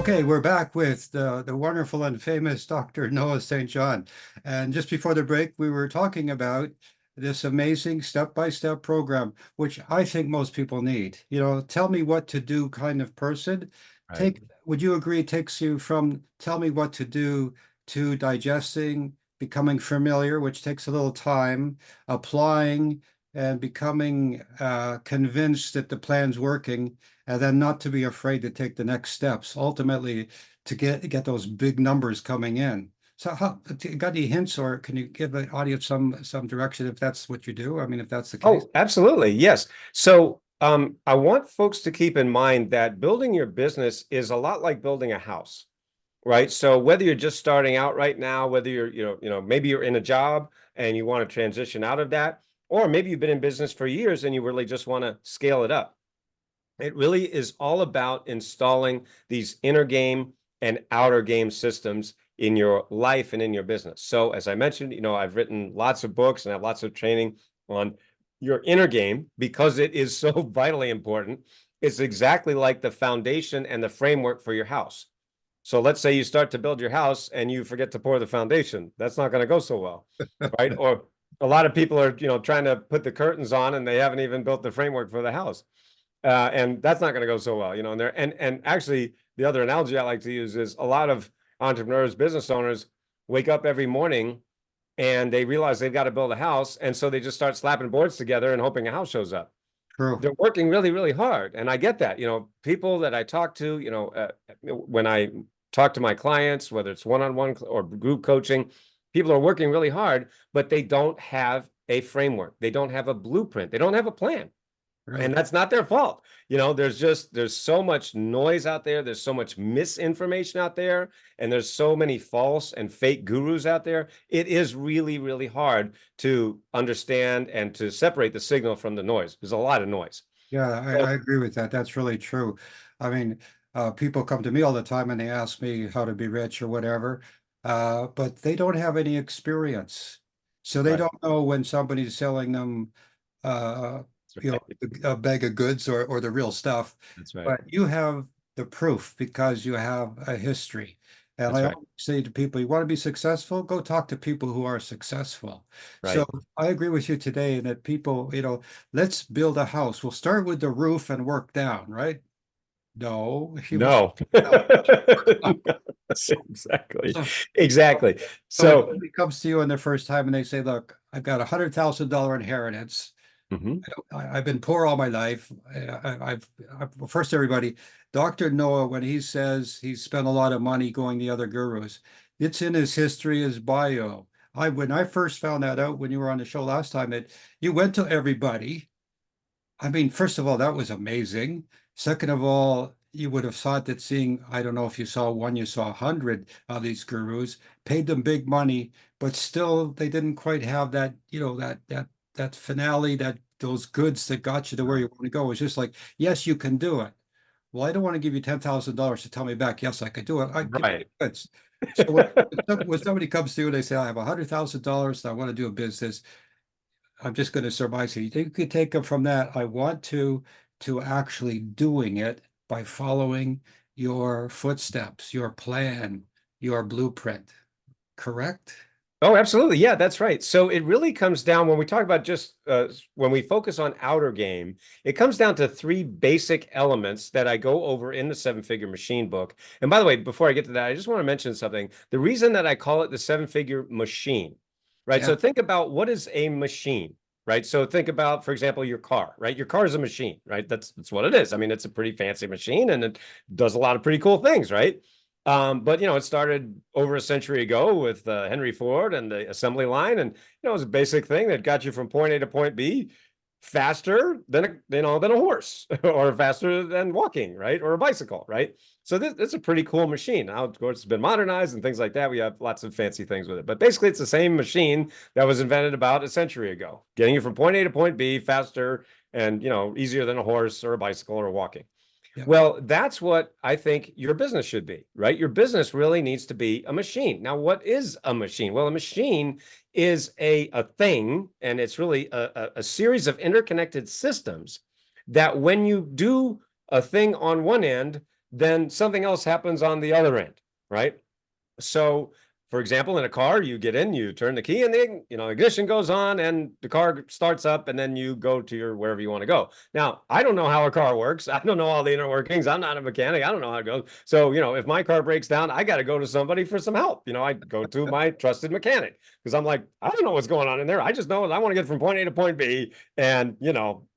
Okay, we're back with the wonderful and famous Dr. Noah St. John. And just before the break, we were talking about this amazing step-by-step program, which I think most people need. You know, tell me what to do kind of person. Right. Would you agree it takes you from tell me what to do to digesting, becoming familiar, which takes a little time, applying, and becoming convinced that the plan's working, and then not to be afraid to take the next steps, ultimately to get those big numbers coming in. So how, got any hints, or can you give the audience some direction if that's what you do? I mean, if that's the case. Oh, absolutely. Yes. So, I want folks to keep in mind that building your business is a lot like building a house, right? So whether you're just starting out right now, whether you're, maybe you're in a job and you want to transition out of that, or maybe you've been in business for years and you really just want to scale it up. It really is all about installing these inner game and outer game systems in your life and in your business. So, as I mentioned, I've written lots of books and have lots of training on your inner game because it is so vitally important. It's exactly like the foundation and the framework for your house. So let's say you start to build your house and you forget to pour the foundation. That's not going to go so well, right? Or a lot of people are, trying to put the curtains on and they haven't even built the framework for the house. And that's not going to go so well, And there, and actually, the other analogy I like to use is a lot of entrepreneurs, business owners wake up every morning and they realize they've got to build a house, and so they just start slapping boards together and hoping a house shows up. True. They're working really, really hard, and I get that. People that I talk to, when I talk to my clients, whether it's one-on-one or group coaching, people are working really hard, but they don't have a framework. They don't have a blueprint. They don't have a plan. And Right. that's not their fault. There's so much noise out there. There's so much misinformation out there. And there's so many false and fake gurus out there. It is really, really hard to understand and to separate the signal from the noise. There's a lot of noise. Yeah, So, I agree with that. That's really true. I mean, people come to me all the time and they ask me how to be rich or whatever, but they don't have any experience. So they right. don't know when somebody's selling them, uh, That's you know, right. a bag of goods or the real stuff. That's right. But you have the proof because you have a history. And That's I right. always say to people, you want to be successful, go talk to people who are successful. So Right. I agree with you today in that people, let's build a house. We'll start with the roof and work down, right? No, you must. No. Exactly. So, Exactly. so if So, somebody comes to you in their first time and they say, "Look, I've got $100,000 inheritance. mhm. I've been poor all my life. Well, first, everybody, Dr. Noah, when he says he spent a lot of money going to other gurus, it's in his history, his bio. When I first found that out when you were on the show last time, that you went to everybody. I mean, first of all, that was amazing. Second of all, you would have thought that seeing, I don't know if you saw one, you saw 100 of these gurus, paid them big money, but still they didn't quite have that, that finale, that those goods that got you to where you want to go. It's just like, yes, you can do it. Well, I don't want to give you $10,000 to tell me back, yes, I could do it. I give me Right. the goods. So when somebody comes to you and they say, I have $100,000 and I want to do a business, I'm just going to surmise here. You think you could take them from that? I want to actually doing it by following your footsteps, your plan, your blueprint. Correct? Oh, absolutely. Yeah, that's right. So it really comes down when we talk about just when we focus on outer game, it comes down to three basic elements that I go over in the Seven Figure Machine book. And by the way, before I get to that, I just want to mention something. The reason that I call it the Seven Figure Machine, right? Yeah. So think about what is a machine, right? So think about, for example, your car, right? Your car is a machine, right? That's what it is. I mean, it's a pretty fancy machine and it does a lot of pretty cool things, right? But it started over a century ago with Henry Ford and the assembly line, and it was a basic thing that got you from point A to point B faster than a horse, or faster than walking, right, or a bicycle, right? So this is a pretty cool machine. Now, of course, it's been modernized and things like that. We have lots of fancy things with it, but basically, it's the same machine that was invented about a century ago, getting you from point A to point B faster and easier than a horse or a bicycle or walking. Yeah. Well, that's what I think your business should be, right? Your business really needs to be a machine. Now, what is a machine? Well, a machine is a thing, and it's really a series of interconnected systems that when you do a thing on one end, then something else happens on the other end, right? So, for example, in a car, you get in, you turn the key, and the ignition goes on, and the car starts up, and then you go to your wherever you want to go. Now, I don't know how a car works. I don't know all the inner workings. I'm not a mechanic. I don't know how it goes. So, if my car breaks down, I got to go to somebody for some help. I go to my trusted mechanic because I'm like, I don't know what's going on in there. I just know I want to get from point A to point B, and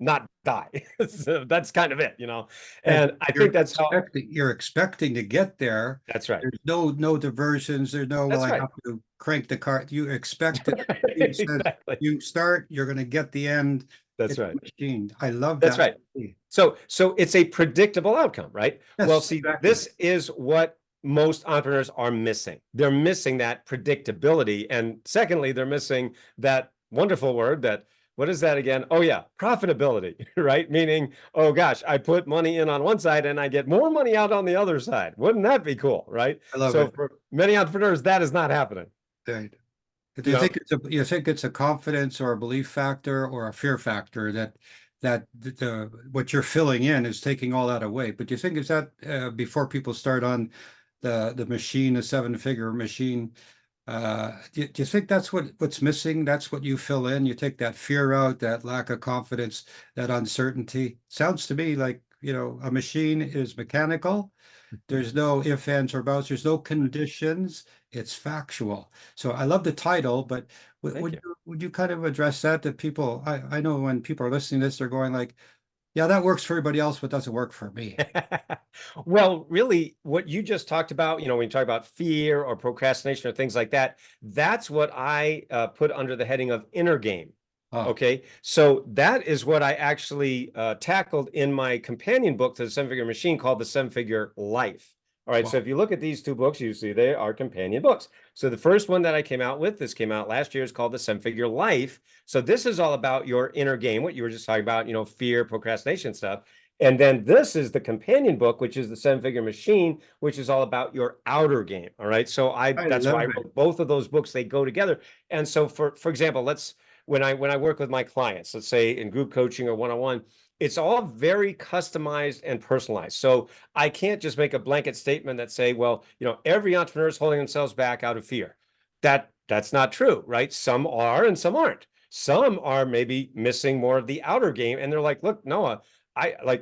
not die. So that's kind of it. And And I think that's how. you're expecting to get there. That's right. There's no diversions. There's no, well, That's I right. have to crank the car. You expect it. It says Exactly. you start, you're going to get the end. That's It's a right. machine. I love That's that. right. So it's a predictable outcome, right? Yes, Well, see, exactly. this is what most entrepreneurs are missing. They're missing that predictability. And secondly, they're missing that wonderful word that, what is that again? Oh yeah, profitability, right? Meaning, oh gosh, I put money in on one side and I get more money out on the other side. Wouldn't that be cool, right? I love So it. for many entrepreneurs, that is not happening. Right. Do You you know, think it's a confidence or a belief factor or a fear factor that what you're filling in is taking all that away? But do you think is that before people start on the machine, the seven-figure machine? Do you think that's what's missing? That's what you fill in. You take that fear out, that lack of confidence, that uncertainty. Sounds to me like, a machine is mechanical. There's no ifs, ands, or buts. There's no conditions. It's factual. So I love the title, but thank you. would you kind of address that people? I know when people are listening to this, they're going like, yeah, that works for everybody else, but doesn't work for me. Well, really, what you just talked about, when you talk about fear or procrastination or things like that, that's what I put under the heading of inner game. Oh, Okay. So that is what I actually tackled in my companion book to the Seven Figure Machine called The Seven Figure Life. All right. So wow. if you look at these two books, you see they are companion books. So the first one that I came out with, this came out last year, is called The Seven Figure Life. So this is all about your inner game, what you were just talking about, fear, procrastination stuff. And then this is the companion book, which is The Seven Figure Machine, which is all about your outer game. All right. So I that's why love I it. wrote both of those books. They go together. And so for example, when I work with my clients, let's say in group coaching or one-on-one, it's all very customized and personalized. So I can't just make a blanket statement that say, well, every entrepreneur is holding themselves back out of fear. That's not true, right? Some are and some aren't. Some are maybe missing more of the outer game, and they're like, look, Noah,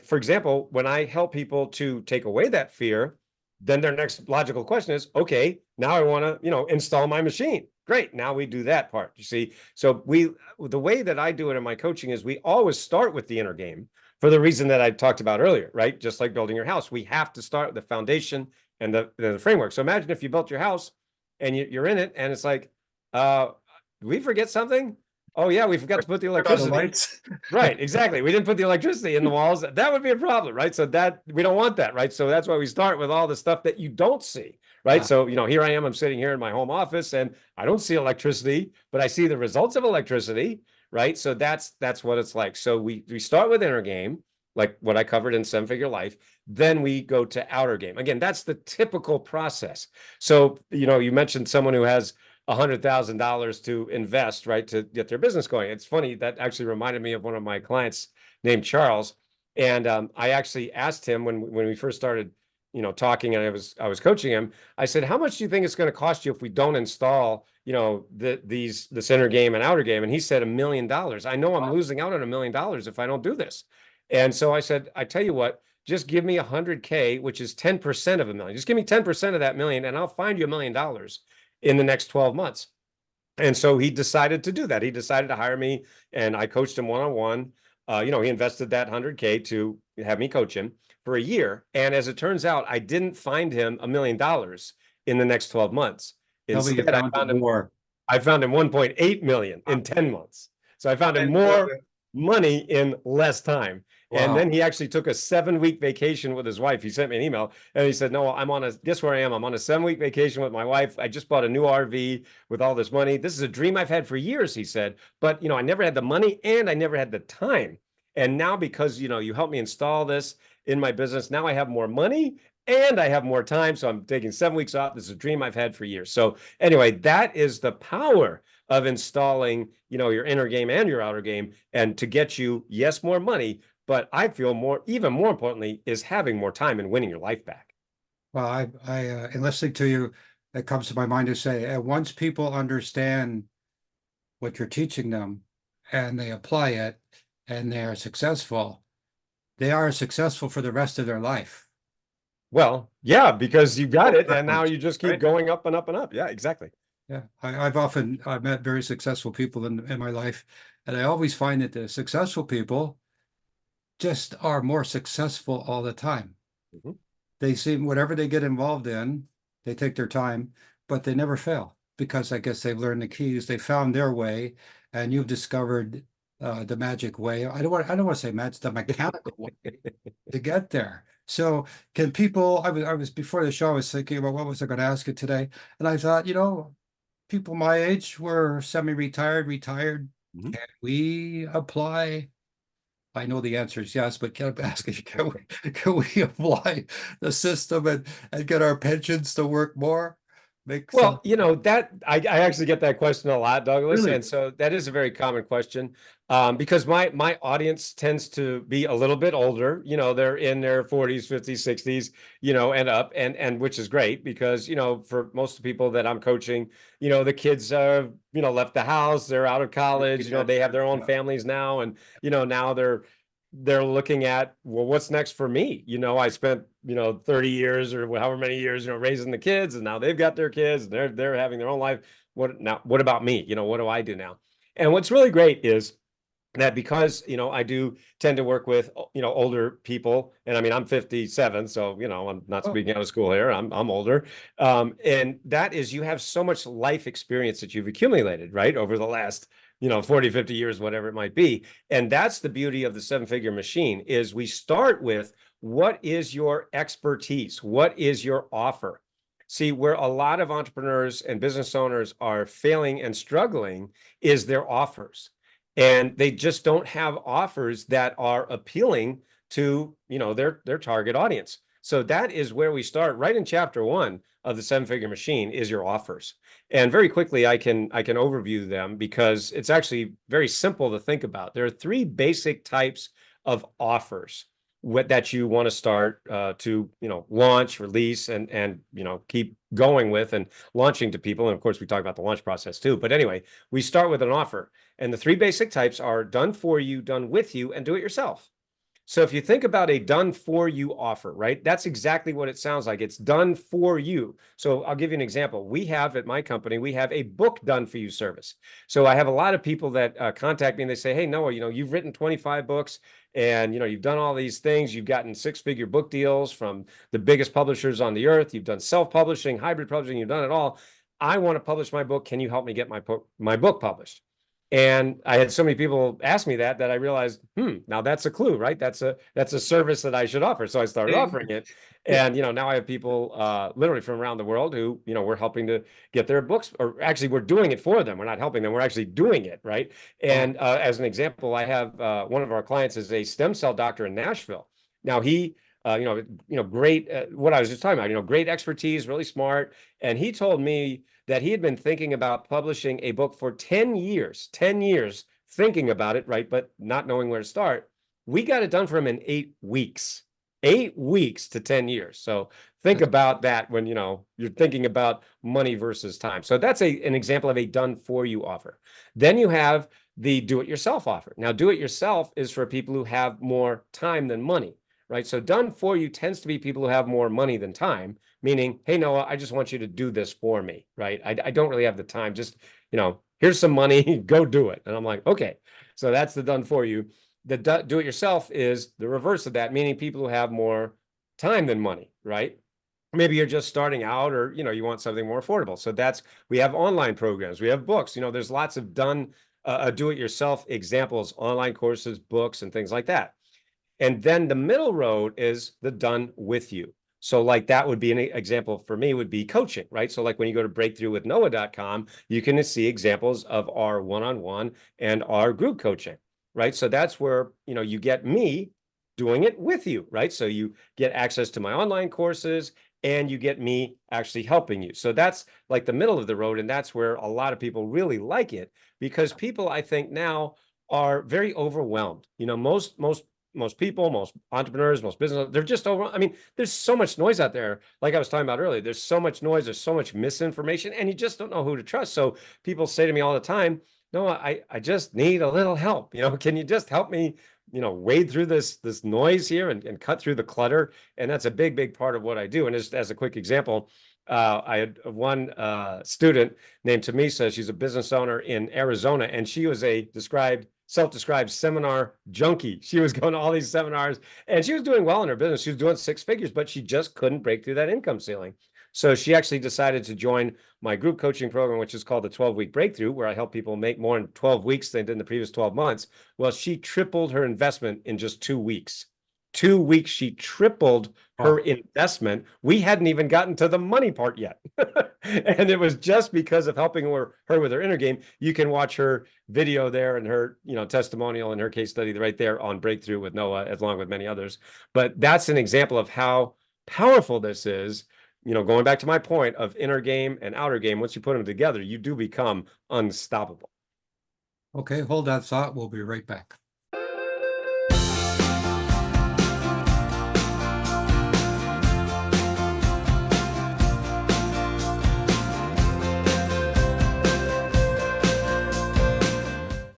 for example, when I help people to take away that fear, then their next logical question is, okay, now I want to, install my machine. Great. Now we do that part. You see, so the way that I do it in my coaching is we always start with the inner game for the reason that I talked about earlier, right? Just like building your house, we have to start with the foundation and the framework. So imagine if you built your house and you're in it and it's like, did we forget something? Oh yeah, we forgot to put the Turn on the electricity. lights. Right, exactly. We didn't put the electricity in the walls. That would be a problem, right? So that we don't want that, right? So that's why we start with all the stuff that you don't see, right? So, here I am, I'm sitting here in my home office and I don't see electricity, but I see the results of electricity, right? So that's what it's like. So we start with inner game, like what I covered in Seven Figure Life. Then we go to outer game. Again, that's the typical process. So, you mentioned someone who has $100,000 to invest, right, to get their business going. It's funny, that actually reminded me of one of my clients named Charles. And I actually asked him when we first started, talking, and I was coaching him. I said, how much do you think it's going to cost you if we don't install, this inner game and outer game? And he said $1 million. I know I'm losing out on $1 million if I don't do this. And so I said, I tell you what, just give me 100K, which is 10% of $1 million. Just give me 10% of that million, and I'll find you $1 million in the next 12 months. And so he decided to do that. He decided to hire me, and I coached him one-on-one. He invested that 100K to have me coach him for a year. And as it turns out, I didn't find him $1 million in the next 12 months. Tell me you Instead, found more. I found him 1.8 million in 10 months. So I found him I love more it. money in less time. And Wow. then he actually took a 7-week vacation with his wife. He sent me an email and he said, no, guess where I am? I'm on a 7-week vacation with my wife. I just bought a new RV with all this money. This is a dream I've had for years, he said. But, I never had the money and I never had the time. And now because, you helped me install this in my business, now I have more money and I have more time. So I'm taking 7 weeks off. This is a dream I've had for years. So anyway, that is the power of installing, your inner game and your outer game, and to get you, yes, more money, but I feel even more importantly, is having more time and winning your life back. Well, in listening to you, it comes to my mind to say, once people understand what you're teaching them and they apply it and they are successful for the rest of their life. Well, yeah, because you got it, and now Backwards, you just keep right? going up and up and up. Yeah, exactly. Yeah, I've met very successful people in my life, and I always find that the successful people just are more successful all the time. Mhm. They seem whatever they get involved in, they take their time, but they never fail because I guess they've learned the keys. They found their way, and you've discovered the magic way. I don't want to say magic, the mechanical way to get there. So can people? I was before the show. I was thinking about what was I going to ask you today, and I thought, people my age were semi-retired, retired. Mhm. Can we apply? I know the answer is yes, but can I ask you, can we apply the system and get our pensions to work more? Make some Well, that I actually get that question a lot, Douglas, really and so that is a very common question, because my audience tends to be a little bit older. They're in their 40s, 50s, 60s, and up, and which is great because for most of the people that I'm coaching, the kids have left the house, they're out of college, they have their own yeah. families now, and now they're looking at, well, what's next for me? I spent, 30 years or however many years, raising the kids, and now they've got their kids and they're having their own life. What about me? What do I do now? And what's really great is that because I do tend to work with older people, and I mean I'm 57, so I'm not Oh, speaking out of school here. I'm older, and that is you have so much life experience that you've accumulated right over the last 40, 50 years, whatever it might be. And that's the beauty of the seven-figure machine is we start with what is your expertise, what is your offer. See, where a lot of entrepreneurs and business owners are failing and struggling is their offers, and they just don't have offers that are appealing to their target audience. So that is where we start right in chapter 1 of the seven-figure machine is your offers. And very quickly I can overview them because it's actually very simple to think about. There are 3 basic types of offers that you want to start to launch, release, and keep going with and launching to people. And of course we talk about the launch process too, but anyway, we start with an offer. And the 3 basic types are done for you, done with you, and do it yourself. So if you think about a done for you offer, right? That's exactly what it sounds like. It's done for you. So I'll give you an example. We have at my company, we have a book done for you service. So I have a lot of people that contact me and they say, hey, Noah, you've written 25 books and, you've done all these things. You've gotten 6-figure book deals from the biggest publishers on the earth. You've done self-publishing, hybrid publishing. You've done it all. I want to publish my book. Can you help me get my book published? And I had so many people ask me that I realized, now that's a clue, right? That's a service that I should offer. So I started offering it. And now I have people literally from around the world who, we're helping to get their books, or actually we're doing it for them. We're not helping them, we're actually doing it, right? And as an example, I have one of our clients is a stem cell doctor in Nashville. Now he great, what I was just talking about, great expertise, really smart. And he told me that he had been thinking about publishing a book for 10 years, thinking about it, right? But not knowing where to start. We got it done for him in 8 weeks, 8 weeks to 10 years. So think about that when, you're thinking about money versus time. So that's an example of a done for you offer. Then you have the do it yourself offer. Now, do it yourself is for people who have more time than money, right? So done for you tends to be people who have more money than time, meaning, hey, Noah, I just want you to do this for me, right? I don't really have the time. Just, here's some money, go do it. And I'm like, okay. So that's the done for you. The do it yourself is the reverse of that, meaning people who have more time than money, right? Maybe you're just starting out, or you want something more affordable. So we have online programs, we have books, there's lots of done do it yourself examples, online courses, books, and things like that. And then the middle road is the done with you. So like that would be an example for me would be coaching, right? So like when you go to breakthroughwithnoah.com, you can see examples of our one-on-one and our group coaching, right? So that's where, you get me doing it with you, right? So you get access to my online courses and you get me actually helping you. So that's like the middle of the road. And that's where a lot of people really like it because people, I think now, are very overwhelmed. Most most people, most entrepreneurs, most business, they're just over. I mean, there's so much noise out there. Like I was talking about earlier, there's so much noise, there's so much misinformation, and you just don't know who to trust. So people say to me all the time, no, I just need a little help. Can you just help me, wade through this noise here and cut through the clutter? And that's a big, big part of what I do. And just as a quick example, I had one student named Tamisa. She's a business owner in Arizona, and she was a self-described seminar junkie. She was going to all these seminars, and she was doing well in her business. She was doing 6 figures, but she just couldn't break through that income ceiling. So she actually decided to join my group coaching program, which is called the 12-week breakthrough, where I help people make more in 12 weeks than in the previous 12 months. Well, she tripled her investment in just 2 weeks. 2 weeks, she tripled her investment. We hadn't even gotten to the money part yet. And it was just because of helping her with her inner game. You can watch her video there and her, testimonial and her case study right there on Breakthrough with Noah, along with many others. But that's an example of how powerful this is. Going back to my point of inner game and outer game, once you put them together, you do become unstoppable. Okay, hold that thought. We'll be right back.